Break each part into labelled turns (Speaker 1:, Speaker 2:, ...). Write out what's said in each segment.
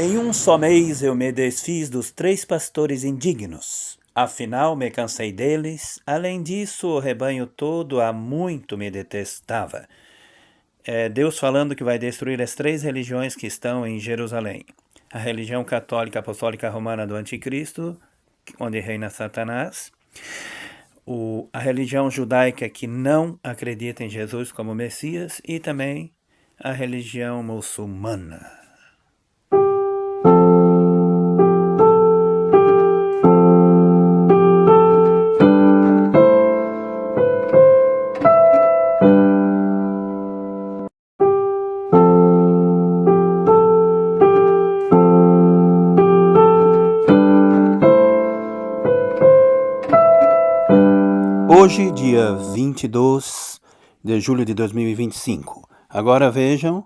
Speaker 1: Em um só mês eu me desfiz dos 3 pastores indignos. Afinal, me cansei deles. Além disso, o rebanho todo há muito me detestava. É Deus falando que vai destruir as 3 religiões que estão em Jerusalém. A religião católica apostólica romana do Anticristo, onde reina Satanás. A religião judaica que não acredita em Jesus como Messias. E também a religião muçulmana. Hoje, dia 22 de julho de 2025. Agora vejam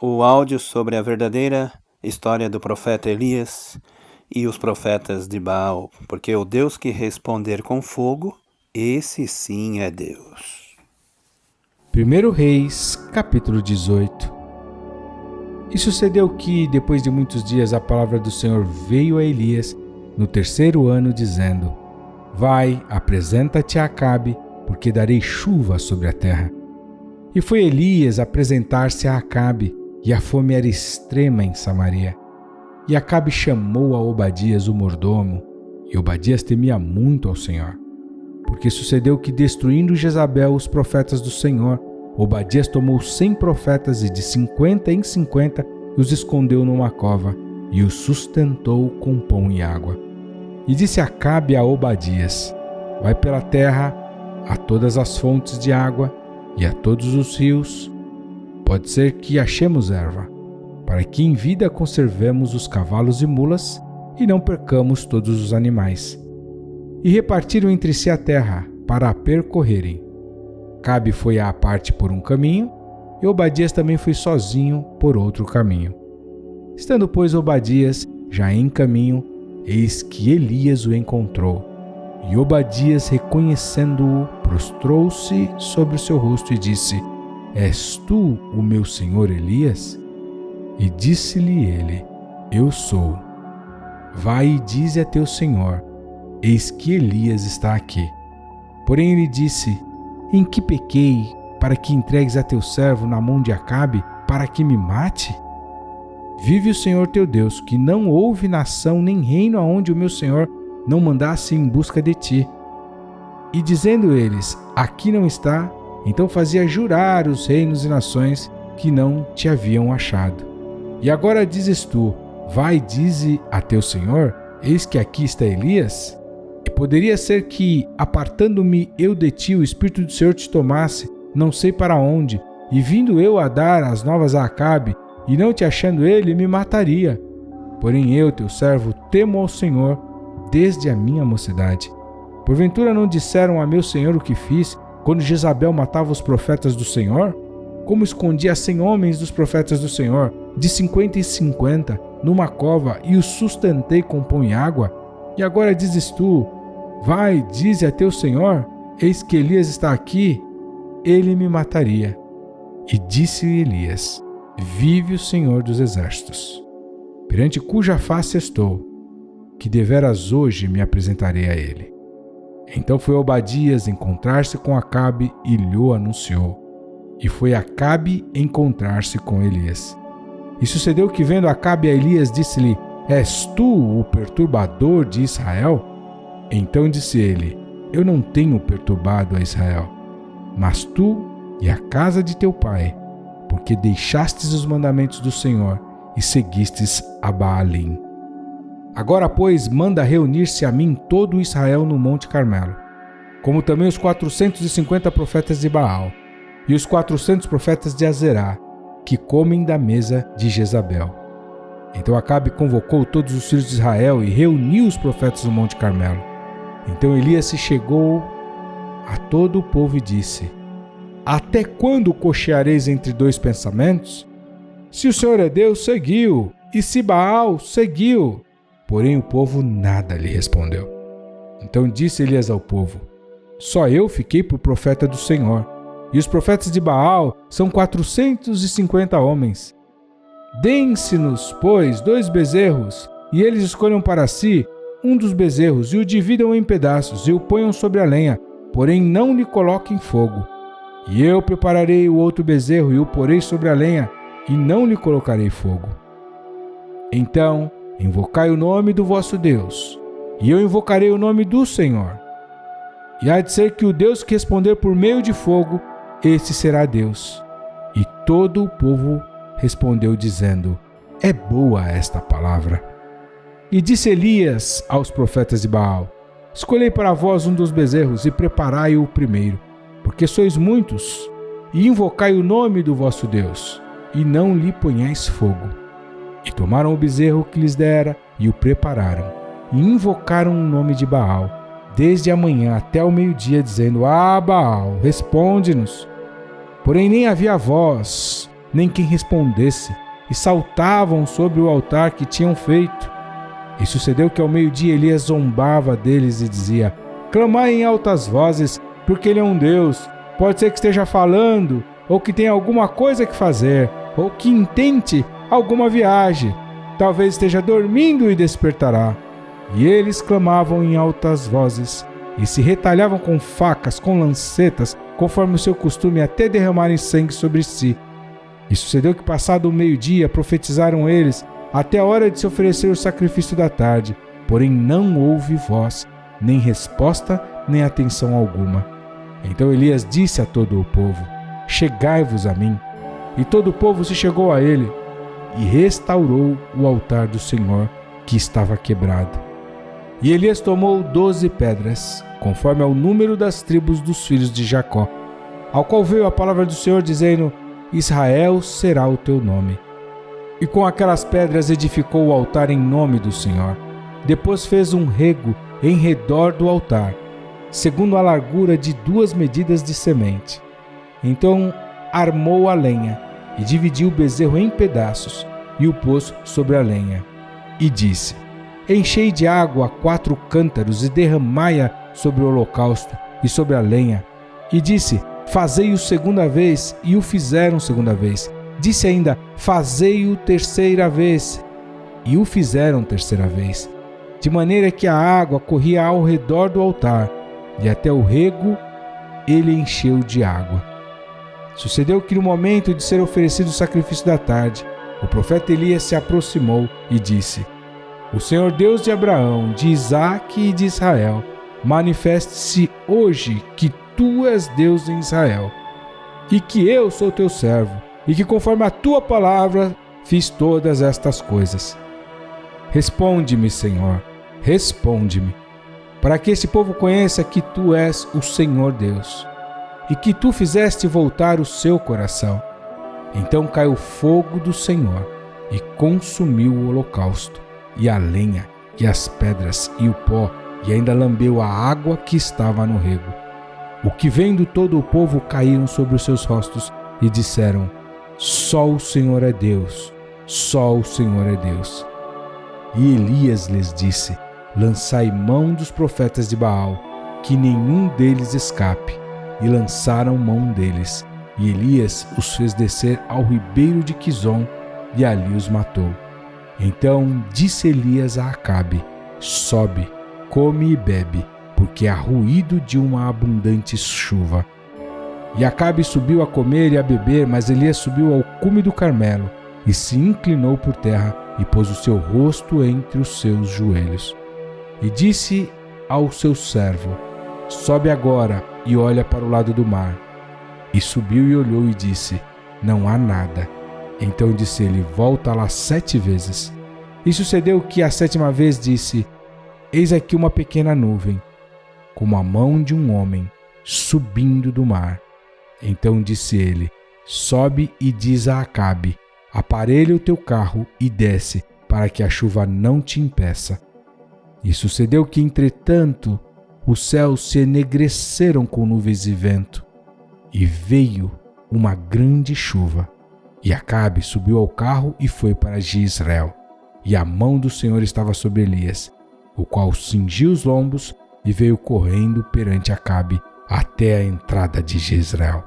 Speaker 1: o áudio sobre a verdadeira história do profeta Elias e os profetas de Baal, porque o Deus que responder com fogo, esse sim é Deus.
Speaker 2: 1 Reis, capítulo 18. E sucedeu que, depois de muitos dias, a palavra do Senhor veio a Elias no 3º ano, dizendo: Vai, apresenta-te a Acabe, porque darei chuva sobre a terra. E foi Elias apresentar-se a Acabe, e a fome era extrema em Samaria. E Acabe chamou a Obadias, o mordomo, e Obadias temia muito ao Senhor. Porque sucedeu que, destruindo Jezabel os profetas do Senhor, Obadias tomou 100 profetas e de 50 em 50 os escondeu numa cova, e os sustentou com pão e água. E disse Acabe a Obadias: Vai pela terra a todas as fontes de água e a todos os rios. Pode ser que achemos erva, para que em vida conservemos os cavalos e mulas e não percamos todos os animais. E repartiram entre si a terra para a percorrerem. Acabe foi à parte por um caminho, e Obadias também foi sozinho por outro caminho. Estando, pois, Obadias já em caminho, eis que Elias o encontrou, e Obadias, reconhecendo-o, prostrou-se sobre o seu rosto e disse: És tu o meu senhor Elias? E disse-lhe ele: Eu sou. Vai e dize a teu senhor: Eis que Elias está aqui. Porém ele disse: Em que pequei, para que entregues a teu servo na mão de Acabe, para que me mate? Vive o Senhor teu Deus, que não houve nação nem reino aonde o meu Senhor não mandasse em busca de ti. E dizendo eles: Aqui não está, então fazia jurar os reinos e nações que não te haviam achado. E agora dizes tu: Vai, dize a teu Senhor: Eis que aqui está Elias? E poderia ser que, apartando-me eu de ti, o Espírito do Senhor te tomasse, não sei para onde, e vindo eu a dar as novas a Acabe, e não te achando ele, me mataria. Porém eu, teu servo, temo ao Senhor desde a minha mocidade. Porventura não disseram a meu senhor o que fiz, quando Jezabel matava os profetas do Senhor? Como escondi a 100 homens dos profetas do Senhor, de 50 em 50, numa cova, e os sustentei com pão e água? E agora dizes tu: Vai, dize a teu senhor: Eis que Elias está aqui, ele me mataria. E disse Elias: Vive o Senhor dos exércitos, perante cuja face estou, que deveras hoje me apresentarei a ele. Então foi Obadias encontrar-se com Acabe e lhe anunciou. E foi Acabe encontrar-se com Elias. E sucedeu que, vendo Acabe a Elias, disse-lhe: És tu o perturbador de Israel? Então disse ele: Eu não tenho perturbado a Israel, mas tu e a casa de teu pai, porque deixastes os mandamentos do Senhor e seguistes a Baalim. Agora, pois, manda reunir-se a mim todo Israel no Monte Carmelo, como também os 450 profetas de Baal e os 400 profetas de Azerá, que comem da mesa de Jezabel. Então Acabe convocou todos os filhos de Israel e reuniu os profetas no Monte Carmelo. Então Elias se chegou a todo o povo e disse: Até quando cocheareis entre 2 pensamentos? Se o Senhor é Deus, seguiu, e se Baal, seguiu. Porém o povo nada lhe respondeu. Então disse Elias ao povo: Só eu fiquei por profeta do Senhor, e os profetas de Baal são 450 homens. Deem-se-nos, pois, 2 bezerros, e eles escolham para si um dos bezerros, e o dividam em pedaços, e o ponham sobre a lenha, porém não lhe coloquem fogo. E eu prepararei o outro bezerro, e o porei sobre a lenha, e não lhe colocarei fogo. Então, invocai o nome do vosso Deus, e eu invocarei o nome do Senhor. E há de ser que o Deus que responder por meio de fogo, esse será Deus. E todo o povo respondeu dizendo: é boa esta palavra. E disse Elias aos profetas de Baal: escolhei para vós um dos bezerros e preparai-o primeiro, porque sois muitos, e invocai o nome do vosso Deus, e não lhe ponhais fogo. E tomaram o bezerro que lhes dera e o prepararam, e invocaram o nome de Baal, desde a manhã até o meio-dia, dizendo: ah, Baal, responde-nos. Porém nem havia voz, nem quem respondesse, e saltavam sobre o altar que tinham feito. E sucedeu que ao meio-dia Elias zombava deles e dizia: clamai em altas vozes, porque ele é um Deus. Pode ser que esteja falando, ou que tenha alguma coisa que fazer, ou que intente alguma viagem. Talvez esteja dormindo e despertará. E eles clamavam em altas vozes, e se retalhavam com facas, com lancetas, conforme o seu costume, até derramarem sangue sobre si. E sucedeu que, passado o meio-dia, profetizaram eles, até a hora de se oferecer o sacrifício da tarde, porém não houve voz, nem resposta, nem atenção alguma. Então Elias disse a todo o povo: chegai-vos a mim. E todo o povo se chegou a ele, e restaurou o altar do Senhor, que estava quebrado. E Elias tomou 12 pedras, conforme ao número das tribos dos filhos de Jacó, ao qual veio a palavra do Senhor, dizendo: Israel será o teu nome. E com aquelas pedras edificou o altar em nome do Senhor. Depois fez um rego em redor do altar, segundo a largura de 2 medidas de semente. Então armou a lenha, e dividiu o bezerro em pedaços, e o pôs sobre a lenha. E disse: enchei de água 4 cântaros, e derramai-a sobre o holocausto e sobre a lenha. E disse: fazei-o segunda vez, e o fizeram segunda vez. Disse ainda: fazei-o terceira vez, e o fizeram terceira vez. De maneira que a água corria ao redor do altar, e até o rego ele encheu de água. Sucedeu que no momento de ser oferecido o sacrifício da tarde, o profeta Elias se aproximou e disse: o Senhor Deus de Abraão, de Isaque e de Israel, manifeste-se hoje que tu és Deus em Israel, e que eu sou teu servo, e que conforme a tua palavra fiz todas estas coisas. Responde-me, Senhor, responde-me, para que esse povo conheça que tu és o Senhor Deus, e que tu fizeste voltar o seu coração. Então caiu fogo do Senhor, e consumiu o holocausto, e a lenha, e as pedras, e o pó, e ainda lambeu a água que estava no rego. O que vendo todo o povo caíram sobre os seus rostos, e disseram: só o Senhor é Deus, só o Senhor é Deus. E Elias lhes disse: lançai mão dos profetas de Baal, que nenhum deles escape. E lançaram mão deles. E Elias os fez descer ao ribeiro de Quizon, e ali os matou. Então disse Elias a Acabe: sobe, come e bebe, porque há ruído de uma abundante chuva. E Acabe subiu a comer e a beber, mas Elias subiu ao cume do Carmelo, e se inclinou por terra, e pôs o seu rosto entre os seus joelhos. E disse ao seu servo: sobe agora e olha para o lado do mar. E subiu e olhou e disse: não há nada. Então disse ele: volta lá 7 vezes. E sucedeu que a 7ª vez disse: eis aqui uma pequena nuvem, como a mão de um homem, subindo do mar. Então disse ele: sobe e diz a Acabe: aparelha o teu carro e desce, para que a chuva não te impeça. E sucedeu que, entretanto, os céus se enegreceram com nuvens e vento, e veio uma grande chuva. E Acabe subiu ao carro e foi para Jezreel. E a mão do Senhor estava sobre Elias, o qual cingiu os lombos e veio correndo perante Acabe até a entrada de Jezreel.